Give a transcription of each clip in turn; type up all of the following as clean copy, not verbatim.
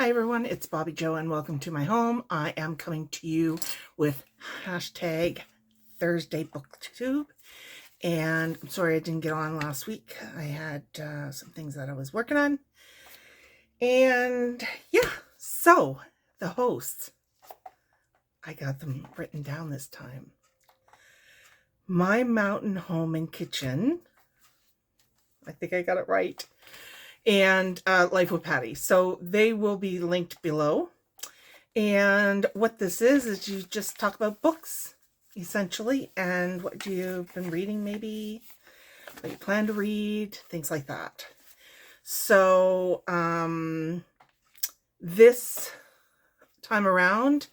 Hi everyone, it's Bobbi-Jo and welcome to my home. I am coming to you with hashtag Thursday BookTube. And I'm sorry I didn't get on last week. I had some things that I was working on. And yeah, so the hosts, I got them written down this time. My Mountain Home and Kitchen. I think I got it right. And Life with Patty. So they will be linked below. And what this is you just talk about books, essentially, and what you've been reading, maybe, what you plan to read, things like that. So, this time around,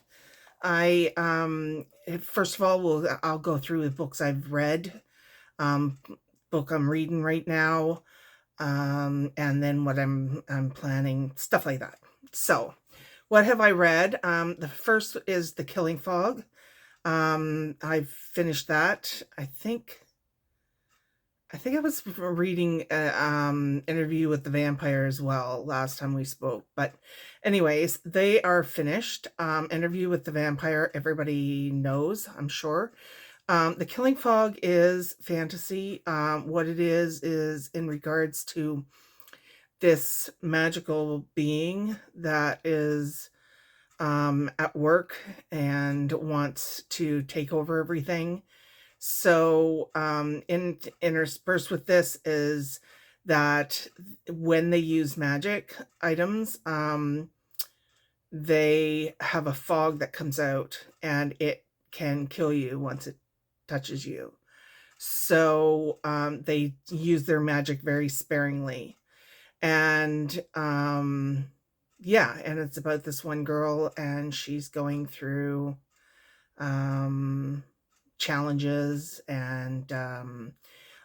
first of all, I'll go through the books I've read, book I'm reading right now, and then what I'm planning, stuff like that. So, what have I read? The first is The Killing Fog. I've finished that. I think I was reading Interview with the Vampire as well last time we spoke. But anyways, they are finished. Interview with the Vampire, everybody knows, I'm sure. The Killing Fog is fantasy. What it is in regards to this magical being that is at work and wants to take over everything. So interspersed with this is that when they use magic items, they have a fog that comes out and it can kill you once it touches you. So they use their magic very sparingly. And yeah, and it's about this one girl and she's going through challenges and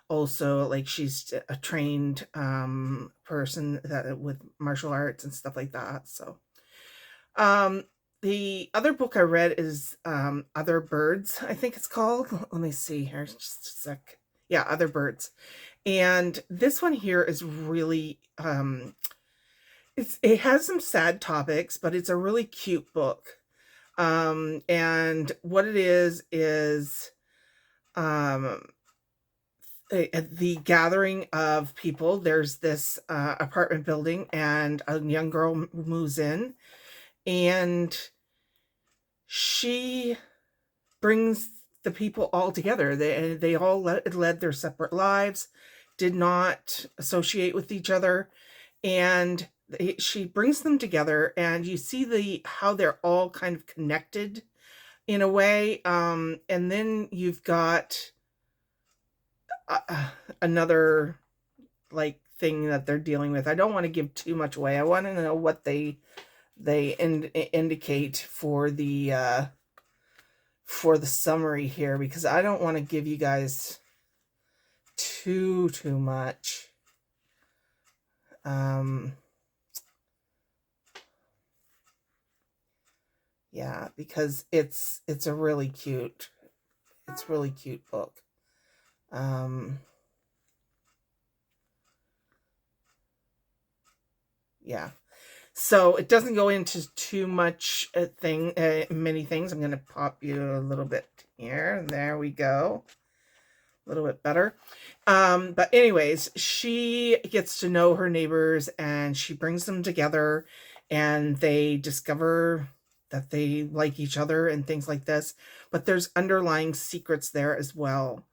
also like she's a trained person that with martial arts and stuff like that. So the other book I read is Other Birds, I think it's called. Let me see here just a sec. Yeah, Other Birds. And this one here is really it has some sad topics, but it's a really cute book. And what it is the gathering of people. There's this apartment building and a young girl moves in and she brings the people all together. They all led their separate lives, did not associate with each other, and she brings them together, and you see how they're all kind of connected in a way. And then you've got another like thing that they're dealing with. I don't want to give too much away. I want to know what they indicate for the summary here, because I don't want to give you guys too much. Yeah, because it's a really cute book. Yeah. So it doesn't go into too much many things. I'm going to pop you a little bit here. There we go. A little bit better. But anyways, she gets to know her neighbors and she brings them together and they discover that they like each other and things like this. But there's underlying secrets there as well.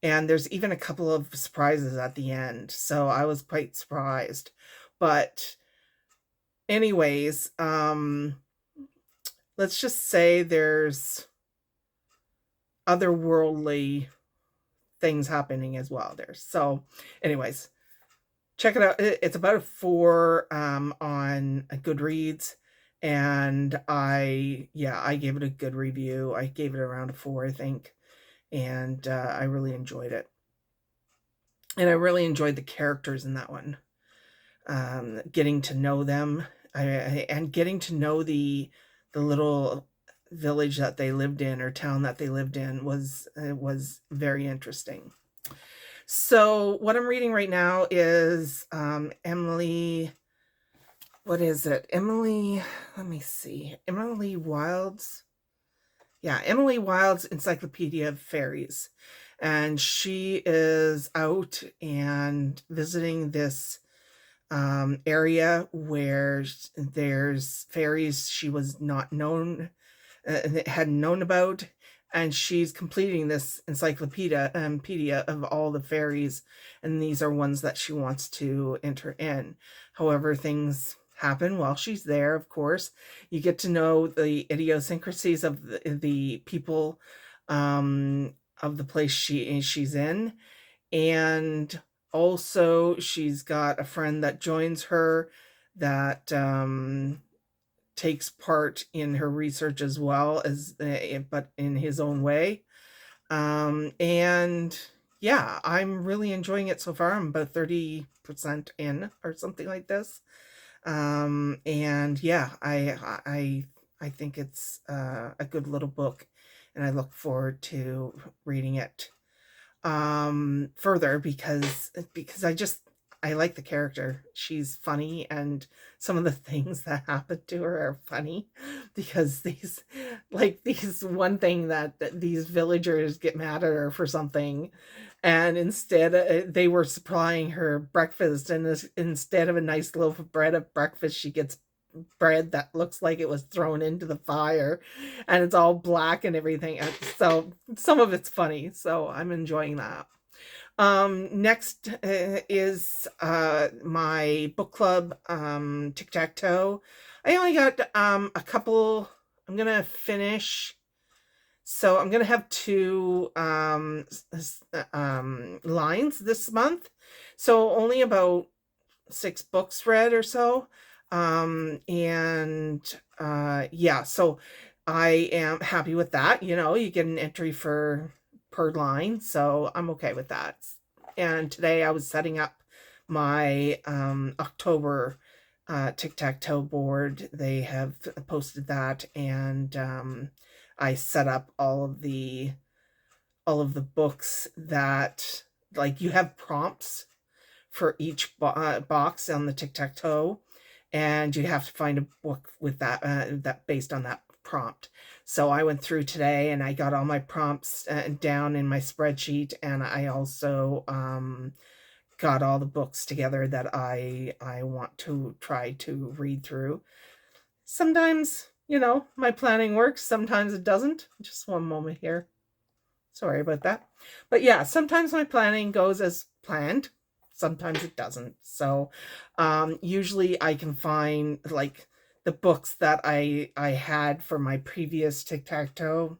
And there's even a couple of surprises at the end. So I was quite surprised. But anyways, let's just say there's otherworldly things happening as well there. So anyways, check it out. It's about a 4 on Goodreads, and I gave it a good review. I gave it around a 4, I think, and I really enjoyed it. And I really enjoyed the characters in that one. Getting to know them, and getting to know the little village that they lived in, or town that they lived in, was very interesting. So what I'm reading right now is Emily what is it? Emily, let me see. Emily Wild's Encyclopedia of Fairies. And she is out and visiting this area where there's fairies she was not known hadn't known about, and she's completing this encyclopedia of all the fairies, and these are ones that she wants to enter in. However, things happen while she's there. Of course, you get to know the idiosyncrasies of the people, of the place she's in, and also she's got a friend that joins her that takes part in her research as well as but in his own way. And yeah, I'm really enjoying it so far. I'm about 30% in or something like this. And yeah, I think it's a good little book, and I look forward to reading it further because I like the character. She's funny, and some of the things that happen to her are funny because these one thing that these villagers get mad at her for something, and instead they were supplying her breakfast, and instead of a nice loaf of bread at breakfast, she gets bread that looks like it was thrown into the fire, and it's all black and everything. So some of it's funny, so I'm enjoying that. Next is my book club, tic-tac-toe. I only got a couple. I'm gonna finish, so I'm gonna have two lines this month, so only about 6 books read or so. And yeah, so I am happy with that. You know, you get an entry for per line, so I'm okay with that. And today I was setting up my October tic-tac-toe board. They have posted that, and I set up all of the books that, like, you have prompts for each box on the tic-tac-toe, and you have to find a book with that that based on that prompt. So I went through today and I got all my prompts down in my spreadsheet, and I also got all the books together that I want to try to read through. Sometimes, you know, my planning works, sometimes it doesn't. Just one moment here. Sorry about that. But yeah, sometimes my planning goes as planned. Sometimes it doesn't. So usually I can find, like, the books that I had for my previous tic-tac-toe.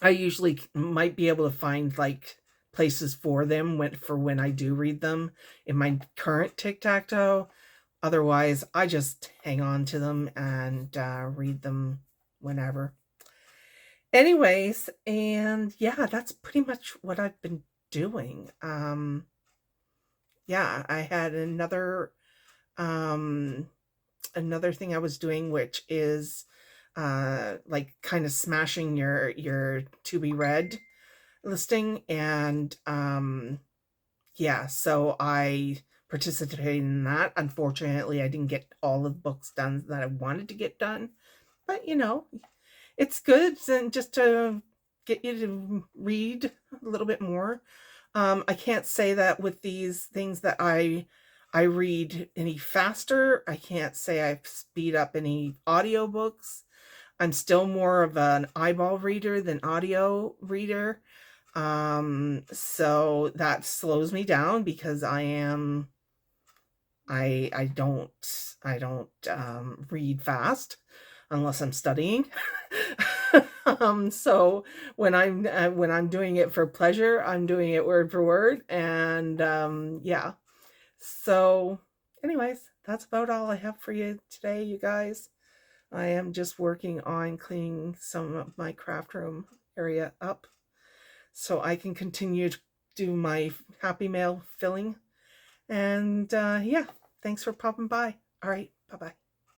I usually might be able to find, like, places for them when I do read them in my current tic-tac-toe. Otherwise, I just hang on to them and read them whenever. Anyways, and yeah, that's pretty much what I've been doing. Yeah, I had another thing I was doing, which is like kind of smashing your to be read listing, and yeah, so I participated in that. Unfortunately, I didn't get all of the books done that I wanted to get done, but you know, it's good and just to get you to read a little bit more. I can't say that with these things that I read any faster. I can't say I speed up any audiobooks. I'm still more of an eyeball reader than audio reader. So that slows me down because I don't read fast unless I'm studying. So when I'm doing it for pleasure, I'm doing it word for word, and yeah. So, anyways, that's about all I have for you today, you guys. I am just working on cleaning some of my craft room area up so I can continue to do my Happy Mail filling. And yeah, thanks for popping by. All right, bye bye.